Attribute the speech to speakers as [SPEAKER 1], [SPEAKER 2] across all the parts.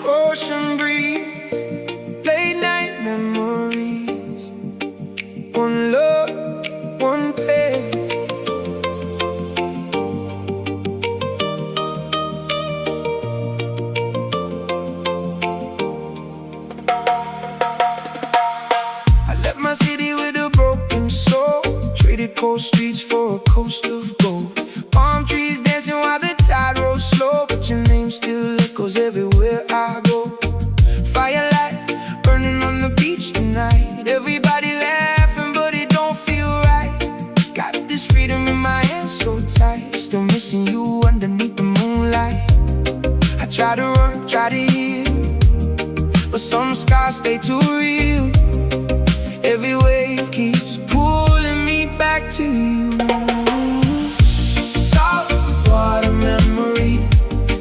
[SPEAKER 1] Ocean breeze, late night memories. One love, one pain. I left my city with a broken soul, traded cold streets for a coast of gold. Palm trees dancing while the tide rolls slow, but your name still echoes everywhere I go. Firelight burning on the beach tonight, everybody laughing but it don't feel right. Got this freedom in my hands so tight, still missing you underneath the moonlight. I try to run, try to heal, but some scars stay too real. Every wave keeps pulling me back to you. Salt water memory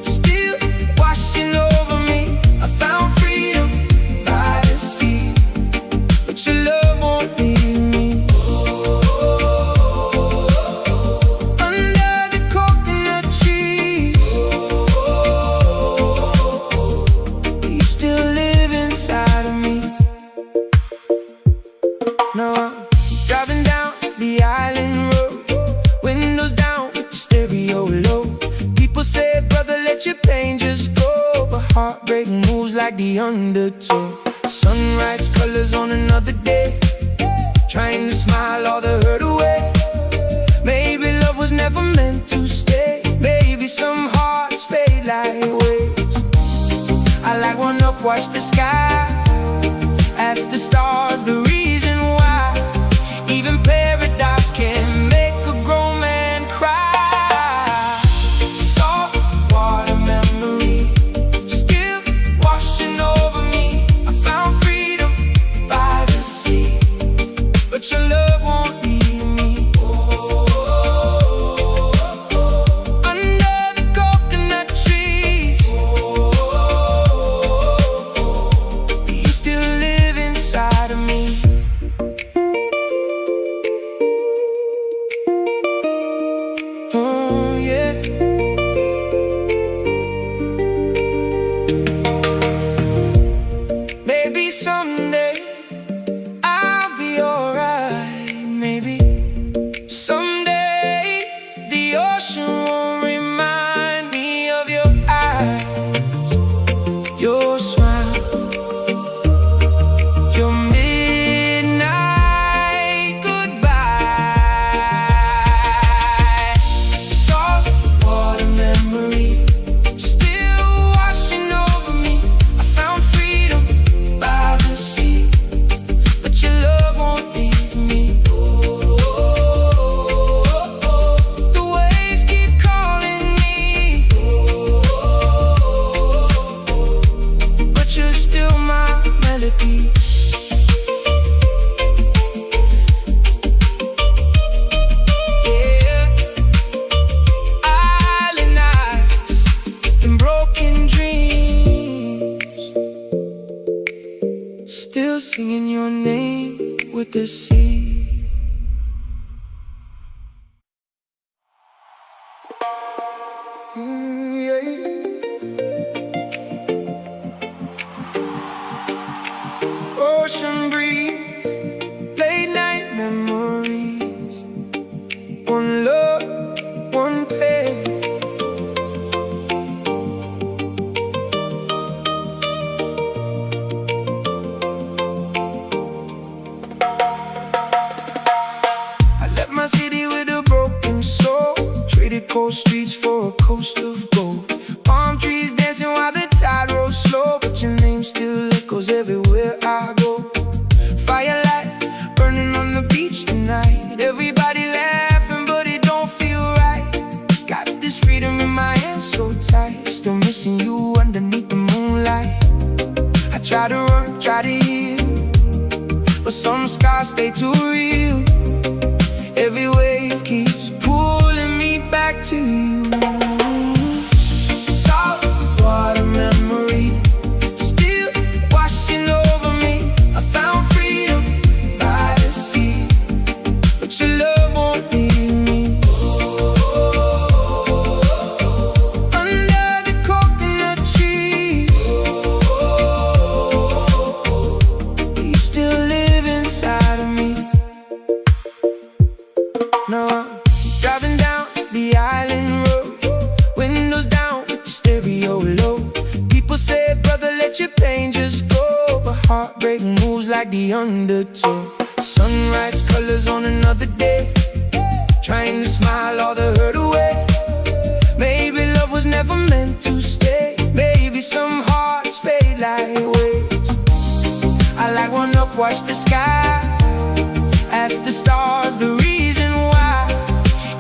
[SPEAKER 1] still washing over me. I found freedom by the sea, but your love won't leave me. Under the coconut trees, you still live inside of me. Now I'm driving down the island road, windows down, stereo low. People say, brother, let your pain just go, but heartbreak moves like the undertow. Sunrise colors on another day, trying to smile all the hurt away. Maybe love was never meant to stay. Maybe some hearts fade like waves. I like one up, watch the sky, ask the stars the reason why. Even paradise can make a grown man cry. Salt water memory still washing over me. I found freedom by the sea, but your love won't leave me. Under the coconut trees, you still live inside of me. Oh yeah. Maybe someday I'll be alright. Maybe someday the ocean won't remind me of your eyes, your smile, your midnight goodbye. Salt water memory still washing over me. I found freedom by the sea, but your love won't leave me. The waves keep calling me, but you're still my melody. Yeah, island nights and broken dreams, still singing your name with the sea. Ocean breeze, late night memories. One love, one pain. I left my city with a broken soul, traded cold streets for a coast of gold. Palm trees dancing while the tide rolls slow, but your name still echoes everywhere I go. Firelight burning on the beach tonight, everybody laughing but it don't feel right. Got this freedom in my hands so tight, still missing you underneath the moonlight. I try to run, try to heal, but some scars stay too real. Every wave keeps pulling me back to you. like the undertow. Sunrise colors on another day, trying to smile all the hurt away. Maybe love was never meant to stay. Maybe some hearts fade like waves. I like one up, watch the sky, ask the stars the reason why.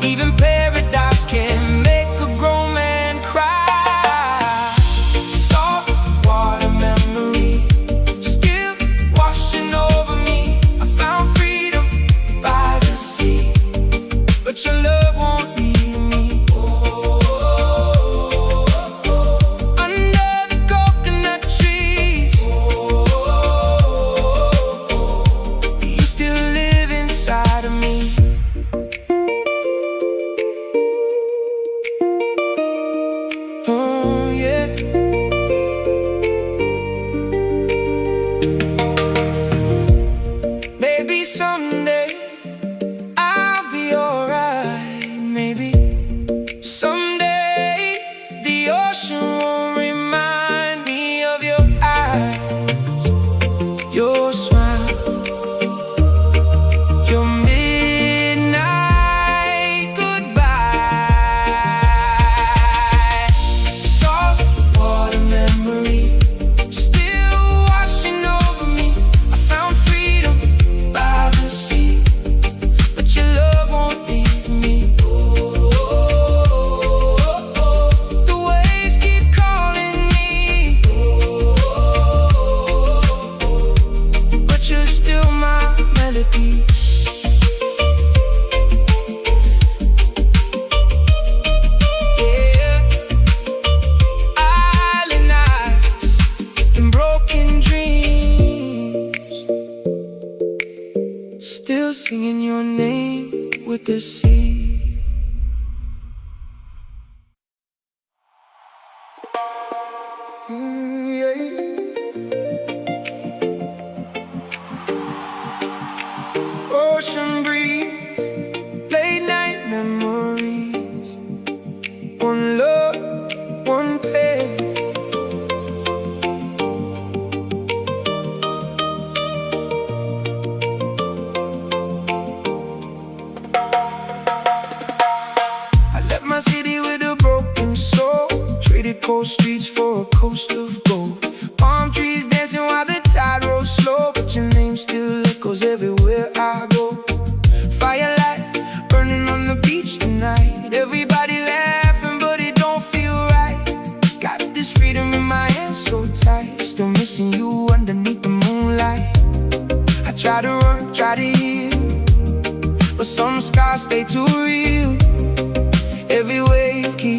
[SPEAKER 1] Even paradise can make a grown man cry. Salt water memory still washing over me. I found freedom by the sea, but your love won't leave me. Under the coconut trees, you still live inside of me. Oh yeah. Maybe someday I'll be alright. Maybe someday the ocean won't remind me of your eyes, your smile, your midnight goodbye. Salt water memory still washing over me. I found freedom by the sea, but your love won't leave me. The waves keep calling me, but you're still my melody. Yeah, island nights and broken dreams, still singing your name with the sea. Yeah. Ocean breeze, late night memories, one love, one pain. I left my city with a broken soul, traded cold streets for a coast of gold. Palm trees dancing while the tide rolls slow, but your name still echoes everywhere I go. Firelight burning on the beach tonight, everybody laughing but it don't feel right. Got this freedom in my hands so tight, still missing you underneath the moonlight. I try to run, try to heal, but some scars stay too real. Every wave keeps